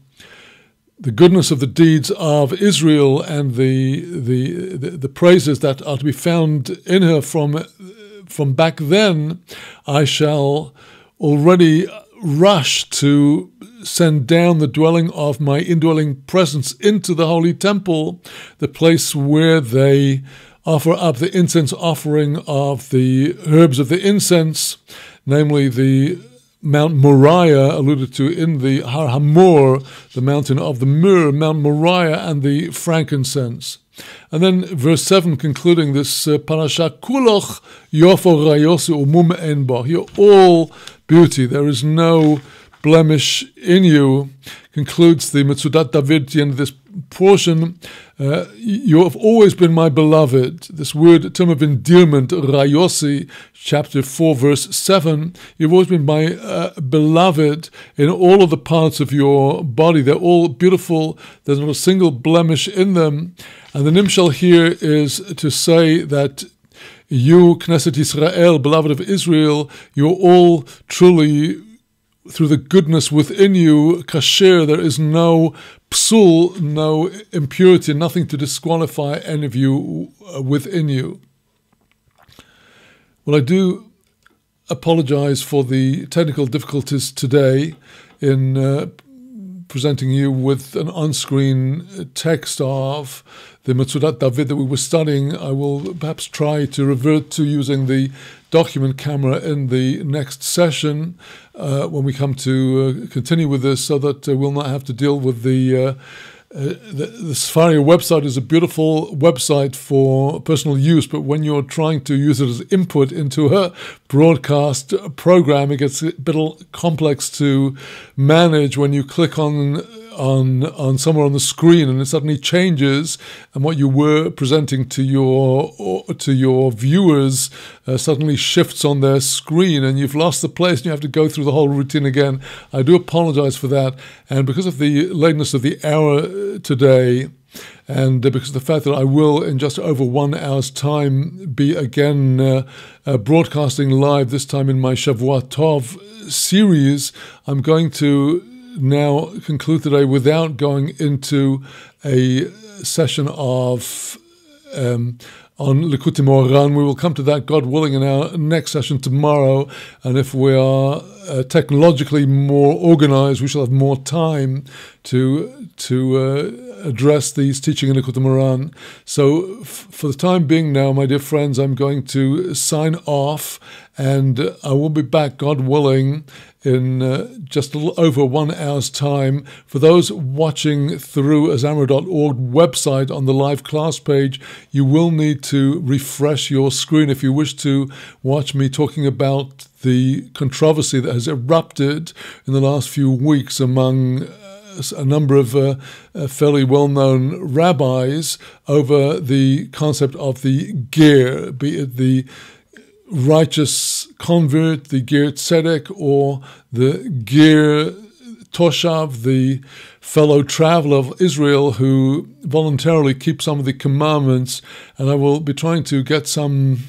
goodness of the deeds of Israel and the praises that are to be found in her from back then, I shall already rush to send down the dwelling of my indwelling presence into the holy temple, the place where they offer up the incense offering of the herbs of the incense, namely the Mount Moriah, alluded to in the Har Hamor, the mountain of the myrrh, Mount Moriah, and the frankincense. And then verse 7, concluding this parasha, Kuloch yofo rayosi umum enbo. You're all beauty, there is no blemish in you. Concludes the Metzudat David at the end of this portion. You have always been my beloved. This word, term of endearment, rayosi, chapter 4, verse 7. You've always been my beloved in all of the parts of your body. They're all beautiful. There's not a single blemish in them. And the nimshal here is to say that you, Knesset Yisrael, beloved of Israel, you're all truly, through the goodness within you, kasher, there is no psul, no impurity, nothing to disqualify any of you within you. Well, I do apologize for the technical difficulties today in presenting you with an on-screen text of the Metzudat David that we were studying. I will perhaps try to revert to using the document camera in the next session when we come to continue with this, so that we'll not have to deal with the Sefaria website is a beautiful website for personal use, but when you're trying to use it as input into a broadcast program, it gets a bit complex to manage when you click on somewhere on the screen and it suddenly changes, and what you were presenting to your viewers suddenly shifts on their screen, and you've lost the place and you have to go through the whole routine again. I do apologize for that, and because of the lateness of the hour today, and because of the fact that I will, in just over 1 hour's time, be again broadcasting live, this time in my Shavua Tov series, I'm going to now conclude today without going into a session of on Likutei Moharan. We will come to that, God willing, in our next session tomorrow, and if we are technologically more organized, we shall have more time to address these teaching in Likutei Moharan. So for the time being now, my dear friends, I'm going to sign off, and I will be back, God willing, in just a little over 1 hour's time. For those watching through azamra.org website on the live class page, you will need to refresh your screen if you wish to watch me talking about the controversy that has erupted in the last few weeks among a number of fairly well-known rabbis over the concept of the ger, be it the righteous convert, the ger tzedek, or the ger toshav, the fellow traveler of Israel who voluntarily keeps some of the commandments. And I will be trying to get some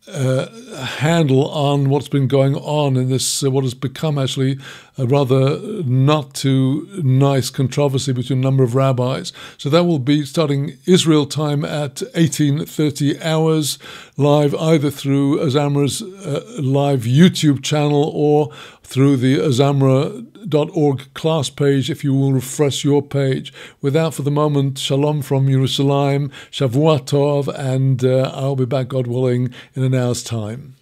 handle on what's been going on in this, what has become actually a rather not too nice controversy between a number of rabbis. So that will be starting Israel time at 18:30 hours, live either through Azamra's live YouTube channel or through the azamra.org class page if you will refresh your page. Without for the moment, shalom from Yerushalayim, Shavua Tov, and I'll be back, God willing, in an hour's time.